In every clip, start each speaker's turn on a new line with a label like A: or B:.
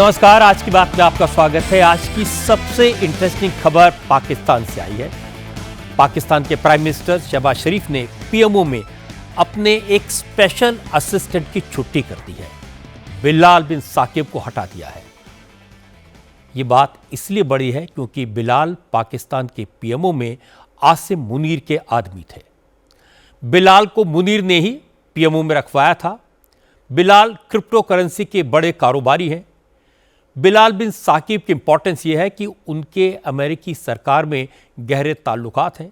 A: नमस्कार, आज की बात में आपका स्वागत है। आज की सबसे इंटरेस्टिंग खबर पाकिस्तान से आई है। पाकिस्तान के प्राइम मिनिस्टर शहबाज शरीफ ने पीएमओ में अपने एक स्पेशल असिस्टेंट की छुट्टी कर दी है। बिलाल बिन साकिब को हटा दिया है। यह बात इसलिए बड़ी है क्योंकि बिलाल पाकिस्तान के पीएमओ में आसिम मुनीर के आदमी थे। बिलाल को मुनीर ने ही पीएमओ में रखवाया था। बिलाल क्रिप्टो करेंसी के बड़े कारोबारी हैं। बिलाल बिन साकिब की इंपॉर्टेंस यह है कि उनके अमेरिकी सरकार में गहरे ताल्लुकात हैं।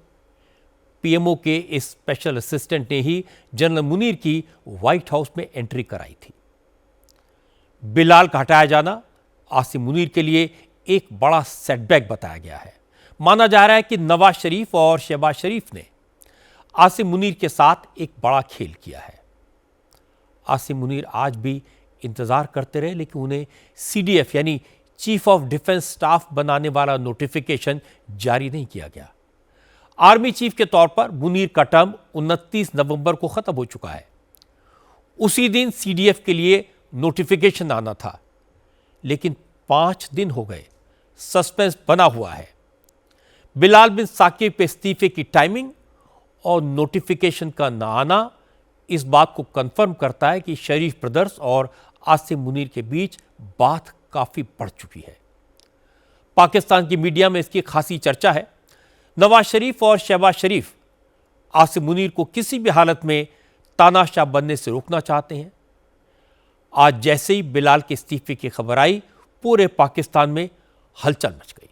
A: पीएमओ के इस स्पेशल असिस्टेंट ने ही जनरल मुनीर की व्हाइट हाउस में एंट्री कराई थी। बिलाल का हटाया जाना आसिम मुनीर के लिए एक बड़ा सेटबैक बताया गया है। माना जा रहा है कि नवाज शरीफ और शहबाज शरीफ ने आसिम मुनीर के साथ एक बड़ा खेल किया है। आसिम मुनीर आज भी इंतजार करते रहे, लेकिन उन्हें सीडीएफ यानी चीफ ऑफ डिफेंस स्टाफ बनाने वाला नोटिफिकेशन जारी नहीं किया गया। आर्मी चीफ के तौर पर मुनीर का टर्म 29 नवंबर को खत्म हो चुका है। उसी दिन सीडीएफ के लिए नोटिफिकेशन आना था, लेकिन 5 दिन हो गए, सस्पेंस बना हुआ है। बिलाल बिन साकिब के इस्तीफे की टाइमिंग और नोटिफिकेशन का न आना इस बात को कंफर्म करता है कि शरीफ ब्रदर्स और आसिम मुनीर के बीच बात काफी बढ़ चुकी है। पाकिस्तान की मीडिया में इसकी खासी चर्चा है। नवाज शरीफ और शहबाज शरीफ आसिम मुनीर को किसी भी हालत में तानाशाह बनने से रोकना चाहते हैं। आज जैसे ही बिलाल के इस्तीफे की खबर आई, पूरे पाकिस्तान में हलचल मच गई।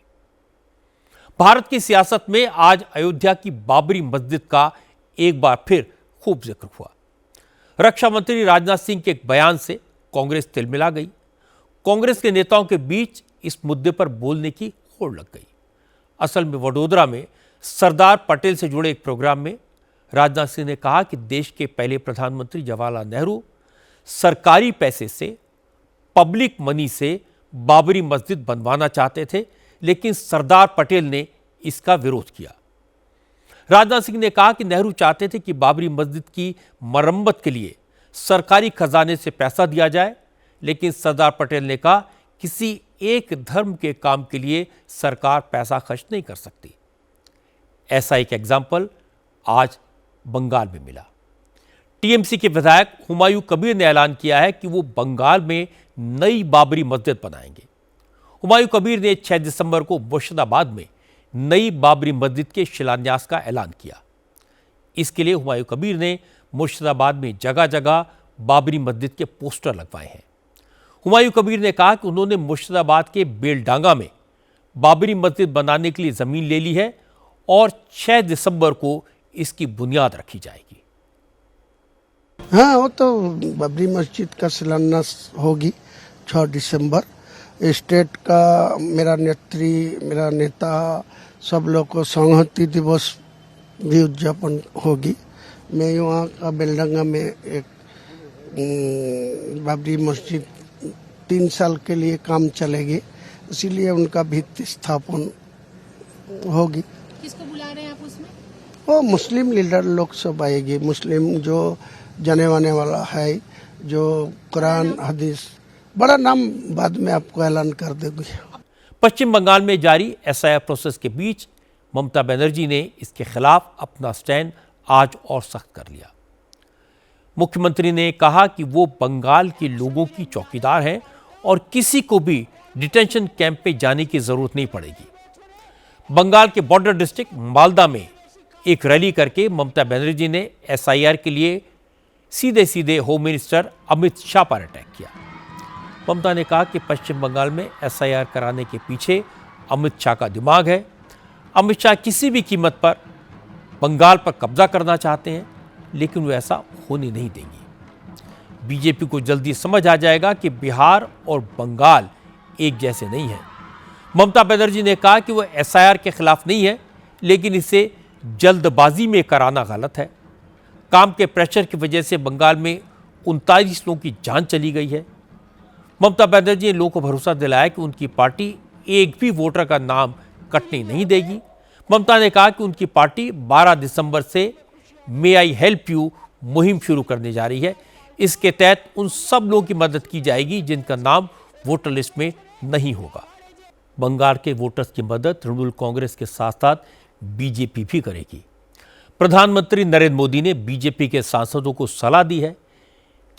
A: भारत की सियासत में आज अयोध्या की बाबरी मस्जिद का एक बार फिर खूब जिक्र हुआ। रक्षा मंत्री राजनाथ सिंह के एक बयान से कांग्रेस तिलमिला गई। कांग्रेस के नेताओं के बीच इस मुद्दे पर बोलने की होड़ लग गई। असल में वडोदरा में सरदार पटेल से जुड़े एक प्रोग्राम में राजनाथ सिंह ने कहा कि देश के पहले प्रधानमंत्री जवाहरलाल नेहरू सरकारी पैसे से, पब्लिक मनी से बाबरी मस्जिद बनवाना चाहते थे, लेकिन सरदार पटेल ने इसका विरोध किया। राजनाथ सिंह ने कहा कि नेहरू चाहते थे कि बाबरी मस्जिद की मरम्मत के लिए सरकारी खजाने से पैसा दिया जाए, लेकिन सरदार पटेल ने कहा किसी एक धर्म के काम के लिए सरकार पैसा खर्च नहीं कर सकती। ऐसा एक एग्जाम्पल आज बंगाल में मिला। टीएमसी के विधायक हुमायूं कबीर ने ऐलान किया है कि वो बंगाल में नई बाबरी मस्जिद बनाएंगे। हुमायूं कबीर ने 6 दिसंबर को मुर्शिदाबाद में नई बाबरी मस्जिद के शिलान्यास का ऐलान किया। इसके लिए हुमायूं कबीर ने मुर्शिदाबाद में जगह जगह बाबरी मस्जिद के पोस्टर लगवाए हैं। हुमायूं कबीर ने कहा कि उन्होंने मुर्शिदाबाद के बेलडांगा में बाबरी मस्जिद बनाने के लिए जमीन ले ली है और 6 दिसंबर को इसकी बुनियाद रखी जाएगी।
B: हाँ, वो तो बाबरी मस्जिद का शिलान्यास होगी 6 दिसंबर। स्टेट का मेरा नेता सब लोग को संहति दिवस भी उद्यापन होगी। मैं यहाँ का बेलडंगा में एक बाबरी मस्जिद 3 साल के लिए काम चलेगी, इसीलिए उनका भित्ति स्थापन होगी।
C: किसको बुला रहे हैं आप उसमें?
B: वो मुस्लिम लीडर लोग सब आएगी। मुस्लिम जो जाने वाने वाला है, जो कुरान हदीस, बड़ा नाम बाद में आपको ऐलान कर देंगे।
A: पश्चिम बंगाल में जारी एसआईआर प्रोसेस के बीच ममता बनर्जी ने इसके खिलाफ अपना स्टैंड आज और सख्त कर लिया। मुख्यमंत्री ने कहा कि वो बंगाल के लोगों की चौकीदार हैं और किसी को भी डिटेंशन कैंप में जाने की जरूरत नहीं पड़ेगी। बंगाल के बॉर्डर डिस्ट्रिक्ट मालदा में एक रैली करके ममता बनर्जी ने एसआईआर के लिए सीधे सीधे होम मिनिस्टर अमित शाह पर अटैक किया। ममता ने कहा कि पश्चिम बंगाल में एसआईआर कराने के पीछे अमित शाह का दिमाग है। अमित शाह किसी भी कीमत पर बंगाल पर कब्जा करना चाहते हैं, लेकिन वो ऐसा होने नहीं देंगी। बीजेपी को जल्दी समझ आ जाएगा कि बिहार और बंगाल एक जैसे नहीं हैं। ममता बनर्जी ने कहा कि वो एसआईआर के खिलाफ नहीं है, लेकिन इसे जल्दबाजी में कराना गलत है। काम के प्रेशर की वजह से बंगाल में 39 लोगों की जान चली गई है। ममता बनर्जी ने लोगों को भरोसा दिलाया कि उनकी पार्टी एक भी वोटर का नाम कटने नहीं देगी। ममता ने कहा कि उनकी पार्टी 12 दिसंबर से मे आई हेल्प यू मुहिम शुरू करने जा रही है। इसके तहत उन सब लोगों की मदद की जाएगी जिनका नाम वोटर लिस्ट में नहीं होगा। बंगाल के वोटर्स की मदद तृणमूल कांग्रेस के साथ साथ बीजेपी भी करेगी। प्रधानमंत्री नरेंद्र मोदी ने बीजेपी के सांसदों को सलाह दी है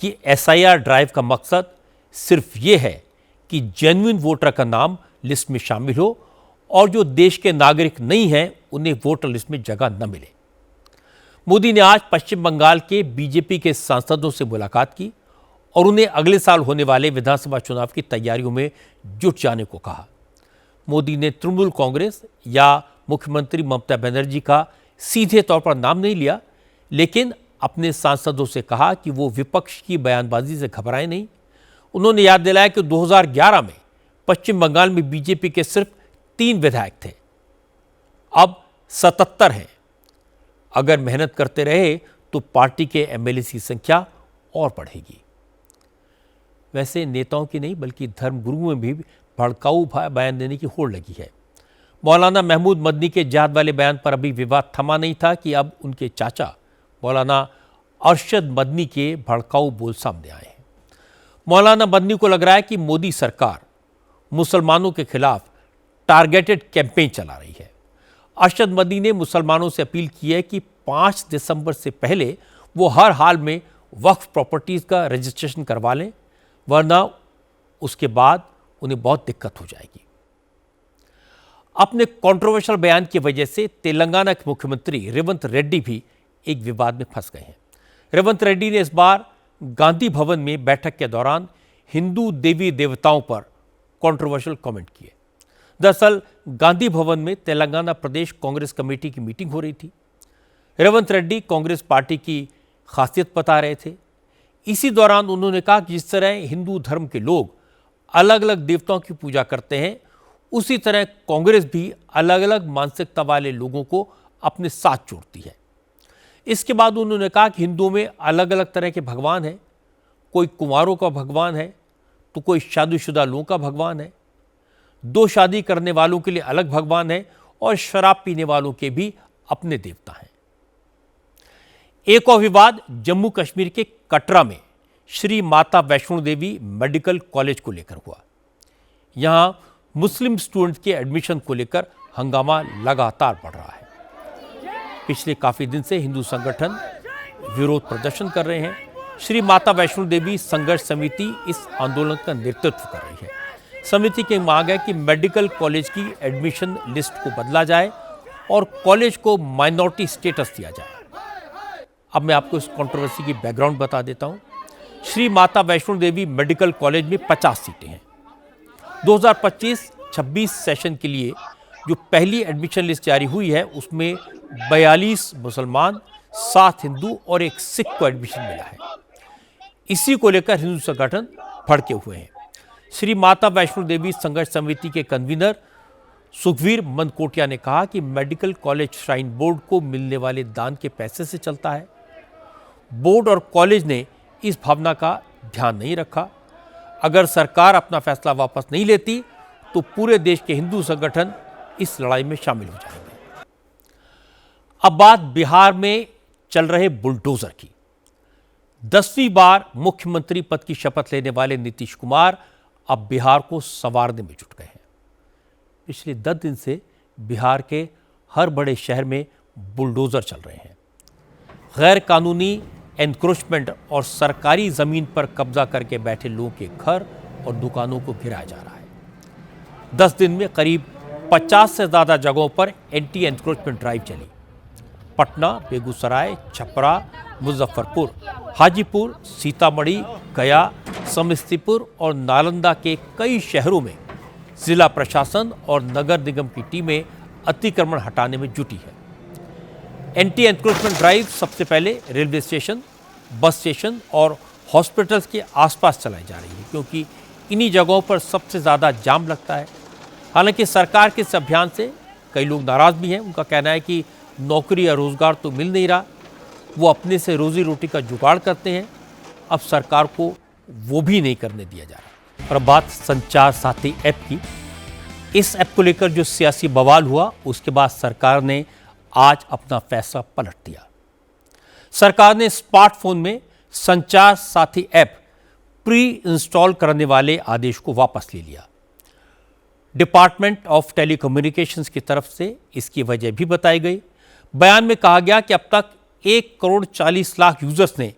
A: कि एसआईआर ड्राइव का मकसद सिर्फ ये है कि जेन्युइन वोटर का नाम लिस्ट में शामिल हो और जो देश के नागरिक नहीं हैं उन्हें वोटर लिस्ट में जगह न मिले। मोदी ने आज पश्चिम बंगाल के बीजेपी के सांसदों से मुलाकात की और उन्हें अगले साल होने वाले विधानसभा चुनाव की तैयारियों में जुट जाने को कहा। मोदी ने तृणमूल कांग्रेस या मुख्यमंत्री ममता बनर्जी का सीधे तौर पर नाम नहीं लिया, लेकिन अपने सांसदों से कहा कि वो विपक्ष की बयानबाजी से घबराए नहीं। उन्होंने याद दिलाया कि 2011 में पश्चिम बंगाल में बीजेपी के सिर्फ 3 विधायक थे, अब 77 हैं। अगर मेहनत करते रहे तो पार्टी के एमएलए की संख्या और बढ़ेगी। वैसे नेताओं की नहीं बल्कि धर्मगुरुओं में भी भड़काऊ बयान देने की होड़ लगी है। मौलाना महमूद मदनी के जिहाद वाले बयान पर अभी विवाद थमा नहीं था कि अब उनके चाचा मौलाना अरशद मदनी के भड़काऊ बोल सामने आए हैं। मौलाना मदनी को लग रहा है कि मोदी सरकार मुसलमानों के खिलाफ टारगेटेड कैंपेन चला रही है। अरशद मदनी ने मुसलमानों से अपील की है कि 5 दिसंबर से पहले वो हर हाल में वक्फ प्रॉपर्टीज का रजिस्ट्रेशन करवा लें, वरना उसके बाद उन्हें बहुत दिक्कत हो जाएगी। अपने कंट्रोवर्शियल बयान की वजह से तेलंगाना के मुख्यमंत्री रेवंत रेड्डी भी एक विवाद में फंस गए हैं। रेवंत रेड्डी ने इस बार गांधी भवन में बैठक के दौरान हिंदू देवी देवताओं पर कंट्रोवर्शियल कमेंट किए। दरअसल गांधी भवन में तेलंगाना प्रदेश कांग्रेस कमेटी की मीटिंग हो रही थी। रेवंत रेड्डी कांग्रेस पार्टी की खासियत बता रहे थे। इसी दौरान उन्होंने कहा कि जिस तरह हिंदू धर्म के लोग अलग अलग देवताओं की पूजा करते हैं, उसी तरह कांग्रेस भी अलग अलग मानसिकता वाले लोगों को अपने साथ जोड़ती है। इसके बाद उन्होंने कहा कि हिंदुओं में अलग अलग तरह के भगवान हैं। कोई कुंवारों का भगवान है तो कोई शादीशुदा लोगों का भगवान है, 2 शादी करने वालों के लिए अलग भगवान है और शराब पीने वालों के भी अपने देवता हैं। एक और विवाद जम्मू कश्मीर के कटरा में श्री माता वैष्णो देवी मेडिकल कॉलेज को लेकर हुआ। यहां मुस्लिम स्टूडेंट्स के एडमिशन को लेकर हंगामा लगातार बढ़ रहा है। पिछले काफी दिन से हिंदू संगठन विरोध प्रदर्शन कर रहे हैं। श्री माता वैष्णो देवी संघर्ष समिति इस आंदोलन का नेतृत्व कर रही है। समिति की मांग है कि मेडिकल कॉलेज की एडमिशन लिस्ट को बदला जाए और कॉलेज को माइनॉरिटी स्टेटस दिया जाए। अब मैं आपको इस कंट्रोवर्सी की बैकग्राउंड बता देता हूं। श्री माता वैष्णो देवी मेडिकल कॉलेज में 50 सीटें हैं। 2025-26 सेशन के लिए जो पहली एडमिशन लिस्ट जारी हुई है उसमें 42 मुसलमान, 7 हिंदू और 1 सिख को एडमिशन मिला है। इसी को लेकर हिंदू संगठन भड़के हुए हैं। श्री माता वैष्णो देवी संघर्ष समिति के कन्वीनर सुखवीर मनकोटिया ने कहा कि मेडिकल कॉलेज श्राइन बोर्ड को मिलने वाले दान के पैसे से चलता है। बोर्ड और कॉलेज ने इस भावना का ध्यान नहीं रखा। अगर सरकार अपना फैसला वापस नहीं लेती तो पूरे देश के हिंदू संगठन इस लड़ाई में शामिल हो जाएंगे। अब बात बिहार में चल रहे बुलडोजर की। 10वीं बार मुख्यमंत्री पद की शपथ लेने वाले नीतीश कुमार अब बिहार को संवारने में जुट गए हैं। पिछले 10 दिन से बिहार के हर बड़े शहर में बुलडोजर चल रहे हैं। गैर कानूनी एनक्रोचमेंट और सरकारी जमीन पर कब्जा करके बैठे लोगों के घर और दुकानों को गिराया जा रहा है। 10 दिन में करीब 50 से ज्यादा जगहों पर एंटी एनक्रोचमेंट ड्राइव चली। पटना, बेगूसराय, छपरा, मुजफ्फरपुर, हाजीपुर, सीतामढ़ी, गया, समस्तीपुर और नालंदा के कई शहरों में जिला प्रशासन और नगर निगम की टीमें अतिक्रमण हटाने में जुटी है। एंटी एनक्रोचमेंट ड्राइव सबसे पहले रेलवे स्टेशन, बस स्टेशन और हॉस्पिटल्स के आसपास चलाई जा रही है, क्योंकि इन्हीं जगहों पर सबसे ज़्यादा जाम लगता है। हालांकि सरकार के इस अभियान से कई लोग नाराज़ भी हैं। उनका कहना है कि नौकरी या रोज़गार तो मिल नहीं रहा, वो अपने से रोजी रोटी का जुगाड़ करते हैं। अब सरकार को वो भी नहीं करने दिया जा रहा। और अब बात संचार साथी ऐप की। इस ऐप को लेकर जो सियासी बवाल हुआ, उसके बाद सरकार ने आज अपना फैसला पलट दिया। सरकार ने स्मार्टफोन में संचार साथी ऐप प्री इंस्टॉल करने वाले आदेश को वापस ले लिया। डिपार्टमेंट ऑफ टेलीकम्युनिकेशंस की तरफ से इसकी वजह भी बताई गई। बयान में कहा गया कि अब तक 1,40,00,000 यूजर्स ने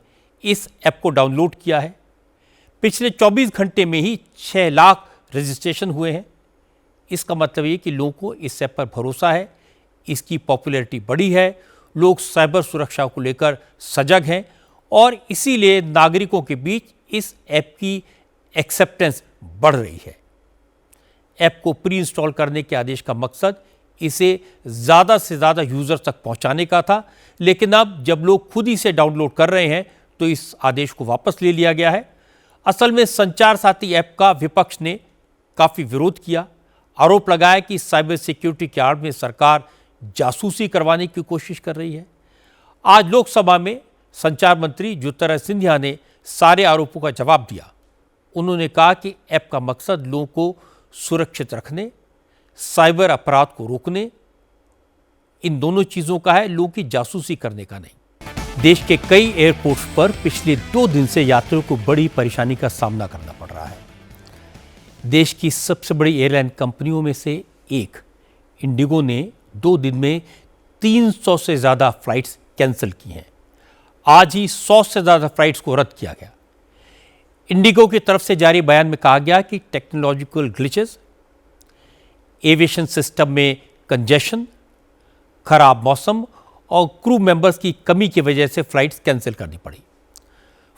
A: इस ऐप को डाउनलोड किया है। पिछले 24 घंटे में ही 6 लाख रजिस्ट्रेशन हुए हैं। इसका मतलब ये कि लोगों को इस ऐप पर भरोसा है, इसकी पॉपुलैरिटी बढ़ी है, लोग साइबर सुरक्षा को लेकर सजग हैं और इसीलिए नागरिकों के बीच इस ऐप की एक्सेप्टेंस बढ़ रही है। ऐप को प्री इंस्टॉल करने के आदेश का मकसद इसे ज़्यादा से ज़्यादा यूज़र तक पहुंचाने का था, लेकिन अब जब लोग खुद ही से डाउनलोड कर रहे हैं तो इस आदेश को वापस ले लिया गया है। असल में संचार साथी ऐप का विपक्ष ने काफ़ी विरोध किया, आरोप लगाया कि साइबर सिक्योरिटी की आड़ में सरकार जासूसी करवाने की कोशिश कर रही है। आज लोकसभा में संचार मंत्री ज्योतिरादित्य सिंधिया ने सारे आरोपों का जवाब दिया। उन्होंने कहा कि ऐप का मकसद लोगों को सुरक्षित रखने, साइबर अपराध को रोकने, इन दोनों चीज़ों का है, लोगों की जासूसी करने का नहीं। देश के कई एयरपोर्ट्स पर पिछले 2 दिन से यात्रियों को बड़ी परेशानी का सामना करना पड़ रहा है। देश की सबसे बड़ी एयरलाइन कंपनियों में से एक इंडिगो ने 2 दिन में 300 से ज़्यादा फ्लाइट्स कैंसिल की हैं। आज ही 100 से ज़्यादा फ्लाइट्स को रद्द किया गया। इंडिगो की तरफ से जारी बयान में कहा गया कि टेक्नोलॉजिकल ग्लिचेस, एविएशन सिस्टम में कंजेशन, खराब मौसम और क्रू मेंबर्स की कमी की वजह से फ्लाइट्स कैंसिल करनी पड़ी।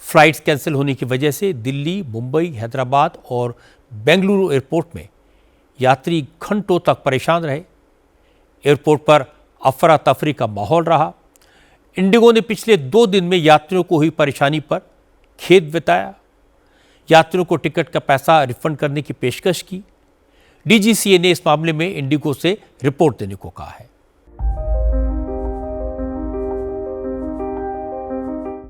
A: फ्लाइट्स कैंसिल होने की वजह से दिल्ली, मुंबई, हैदराबाद और बेंगलुरु एयरपोर्ट में यात्री घंटों तक परेशान रहे। एयरपोर्ट पर अफरा तफरी का माहौल रहा। इंडिगो ने पिछले 2 दिन में यात्रियों को हुई परेशानी पर खेद जताया। यात्रियों को टिकट का पैसा रिफंड करने की पेशकश की। डीजीसीए ने इस मामले में इंडिगो से रिपोर्ट देने को कहा है।